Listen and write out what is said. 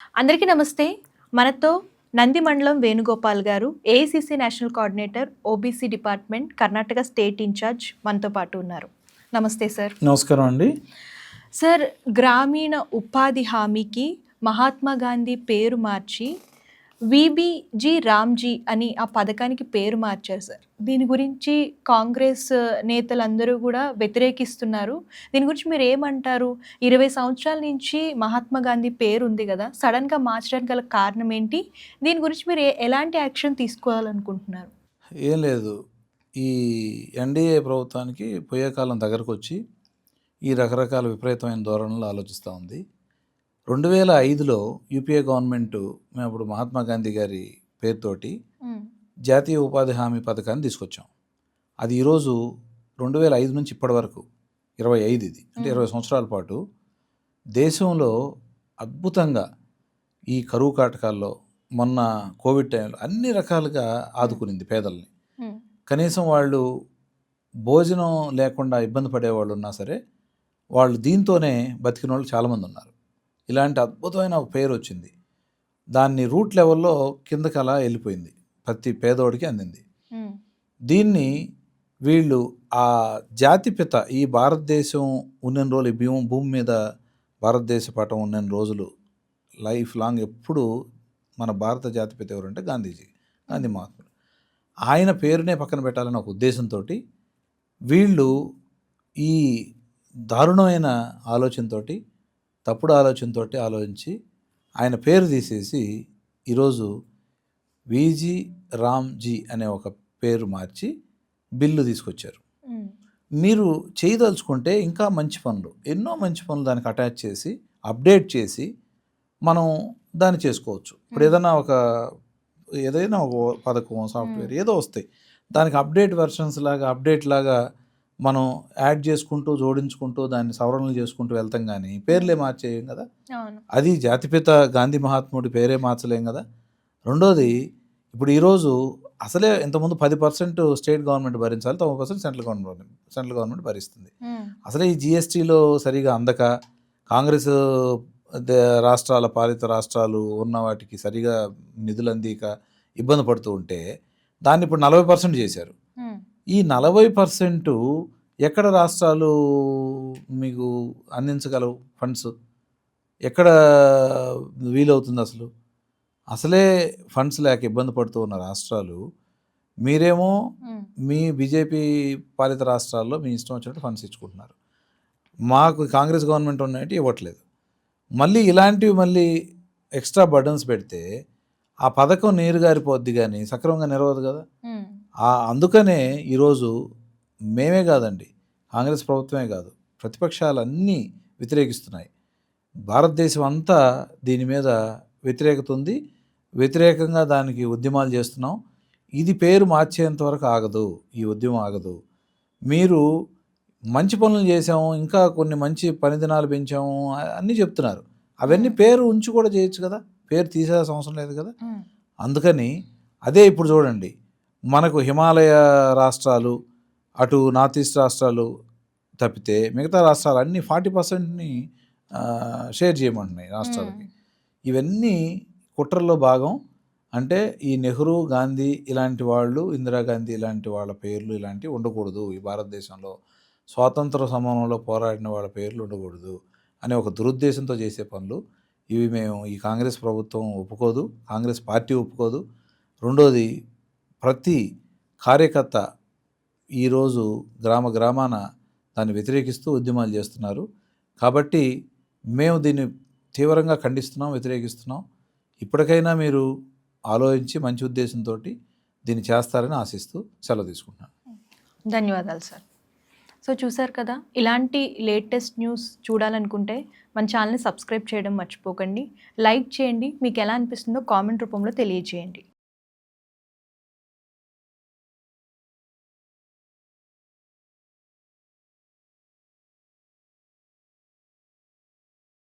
అందరికీ నమస్తే. మనతో నంది మండలం వేణుగోపాల్ గారు, AICC national coordinator, OBC department, Karnataka state in charge మనతో పాటు ఉన్నారు. నమస్తే సార్. నమస్కారం అండి. సార్, గ్రామీణ ఉపాధి హామీకి మహాత్మా గాంధీ పేరు మార్చి వీబీజీ రామ్జీ అని ఆ పథకానికి పేరు మార్చారు సార్. దీని గురించి కాంగ్రెస్ నేతలందరూ కూడా వ్యతిరేకిస్తున్నారు. దీని గురించి మీరు ఏమంటారు? 20 సంవత్సరాల నుంచి మహాత్మా గాంధీ పేరు ఉంది కదా, సడన్గా మార్చడానికి గల కారణం ఏంటి? దీని గురించి మీరు ఎలాంటి యాక్షన్ తీసుకోవాలనుకుంటున్నారు? ఏం లేదు. ఈ ఎన్డీఏ ప్రభుత్వానికి పోయే కాలం దగ్గరకు వచ్చి ఈ రకరకాల విపరీతమైన ధోరణులు ఆలోచిస్తూ ఉంది. 2005లో యూపీఏ గవర్నమెంటు మేము అప్పుడు మహాత్మా గాంధీ గారి పేరుతోటి జాతీయ ఉపాధి హామీ పథకాన్ని తీసుకొచ్చాం. అది ఈరోజు 2005 నుంచి ఇప్పటి వరకు 25, ఇది అంటే 20 సంవత్సరాల పాటు దేశంలో అద్భుతంగా ఈ కరువు కాటకాల్లో, మొన్న కోవిడ్ టైంలో అన్ని రకాలుగా ఆదుకునింది పేదల్ని. కనీసం వాళ్ళు భోజనం లేకుండా ఇబ్బంది పడేవాళ్ళు ఉన్నా సరే వాళ్ళు దీంతోనే బతికిన వాళ్ళు చాలామంది ఉన్నారు. ఇలాంటి అద్భుతమైన ఒక పేరు వచ్చింది. దాన్ని రూట్ లెవెల్లో కిందకి అలా వెళ్ళిపోయింది, ప్రతి పేదోడికి అందింది. దీన్ని వీళ్ళు ఆ జాతిపిత, ఈ భారతదేశం ఉన్న రోజులు, ఈ భూమి మీద భారతదేశ పటం ఉన్న రోజులు లైఫ్ లాంగ్ ఎప్పుడు మన భారత జాతిపిత ఎవరంటే గాంధీజీ, గాంధీ మహాత్ముడు. ఆయన పేరునే పక్కన పెట్టాలనే ఒక ఉద్దేశంతో వీళ్ళు ఈ దారుణమైన ఆలోచనతో, తప్పుడు ఆలోచనతో ఆలోచించి ఆయన పేరు తీసేసి ఈరోజు వీజీ రామ్జీ అనే ఒక పేరు మార్చి బిల్లు తీసుకొచ్చారు. మీరు చేయదలుచుకుంటే ఇంకా మంచి పనులు, ఎన్నో మంచి పనులు దానికి అటాచ్ చేసి అప్డేట్ చేసి మనం దాన్ని చేసుకోవచ్చు. ఇప్పుడు ఏదైనా ఒక పథకం, సాఫ్ట్వేర్ ఏదో వస్తాయి, దానికి అప్డేట్ వెర్షన్స్ లాగా, అప్డేట్ లాగా మనం యాడ్ చేసుకుంటూ, జోడించుకుంటూ, దాన్ని సవరణలు చేసుకుంటూ వెళ్తాం. కానీ పేర్లే మార్చేయం కదా. అది జాతిపిత గాంధీ మహాత్ముడి పేరే మార్చలేం కదా. రెండోది, ఇప్పుడు ఈరోజు అసలే ఇంతకుముందు 10% స్టేట్ గవర్నమెంట్ భరించాలి, 90% సెంట్రల్ గవర్నమెంట్ భరిస్తుంది. అసలే ఈ జిఎస్టీలో సరిగా అందక, కాంగ్రెస్ రాష్ట్రాల, పాలిత రాష్ట్రాలు ఉన్న వాటికి సరిగా నిధులు అందిక ఇబ్బంది పడుతూ ఉంటే దాన్ని ఇప్పుడు 40% చేశారు. ఈ 40% ఎక్కడ రాష్ట్రాలు మీకు అందించగలవు ఫండ్స్? ఎక్కడ వీలవుతుంది? అసలే ఫండ్స్ లేక ఇబ్బంది పడుతూ ఉన్న రాష్ట్రాలు, మీరేమో మీ బీజేపీ పాలిత రాష్ట్రాల్లో మీ ఇష్టం వచ్చినట్టు ఫండ్స్ ఇచ్చుకుంటున్నారు. మాకు కాంగ్రెస్ గవర్నమెంట్ ఉన్నట్టు ఇవ్వట్లేదు. మళ్ళీ ఎక్స్ట్రా బర్డన్స్ పెడితే ఆ పథకం నీరు గారిపోద్ది, కానీ సక్రమంగా నిలవదు కదా. అందుకనే ఈరోజు మేమే కాదండి, కాంగ్రెస్ ప్రభుత్వమే కాదు, ప్రతిపక్షాలన్నీ వ్యతిరేకిస్తున్నాయి. భారతదేశం అంతా దీని మీద వ్యతిరేకత ఉంది. వ్యతిరేకంగా దానికి ఉద్యమాలు చేస్తున్నాం. ఇది పేరు మార్చేంత వరకు ఆగదు, ఈ ఉద్యమం ఆగదు. మీరు మంచి పనులు చేసాము, ఇంకా కొన్ని మంచి పని దినాలు పెంచాము అన్నీ చెప్తున్నారు. అవన్నీ పేరు ఉంచి కూడా చేయొచ్చు కదా, పేరు తీసేయాల్సిన అవసరం లేదు కదా. అందుకని అదే ఇప్పుడు చూడండి, మనకు హిమాలయ రాష్ట్రాలు, అటు నార్త్ ఈస్ట్ రాష్ట్రాలు తప్పితే మిగతా రాష్ట్రాలు అన్నీ 40%ని షేర్ చేయమంటున్నాయి రాష్ట్రాలకి. ఇవన్నీ కుట్రల్లో భాగం. అంటే ఈ నెహ్రూ, గాంధీ ఇలాంటి వాళ్ళు, ఇందిరాగాంధీ ఇలాంటి వాళ్ళ పేర్లు ఇలాంటివి ఉండకూడదు, ఈ భారతదేశంలో స్వాతంత్ర సమరంలో పోరాడిన వాళ్ళ పేర్లు ఉండకూడదు అనే ఒక దురుద్దేశంతో చేసే పనులు ఇవి. మేము ఈ కాంగ్రెస్ ప్రభుత్వం ఒప్పుకోదు, కాంగ్రెస్ పార్టీ ఒప్పుకోదు. రెండోది, ప్రతి కార్యకర్త ఈరోజు గ్రామాన దాన్ని వ్యతిరేకిస్తూ ఉద్యమాలు చేస్తున్నారు. కాబట్టి మేము దీన్ని తీవ్రంగా ఖండిస్తున్నాం, వ్యతిరేకిస్తున్నాం. ఇప్పటికైనా మీరు ఆలోచించి మంచి ఉద్దేశంతో దీన్ని చేస్తారని ఆశిస్తూ సెలవు తీసుకుంటున్నాను. ధన్యవాదాలు సార్. సో చూసారు కదా, ఇలాంటి లేటెస్ట్ న్యూస్ చూడాలనుకుంటే మన ఛానల్ని సబ్స్క్రైబ్ చేయడం మర్చిపోకండి. లైక్ చేయండి, మీకు ఎలా అనిపిస్తుందో కామెంట్ రూపంలో తెలియజేయండి.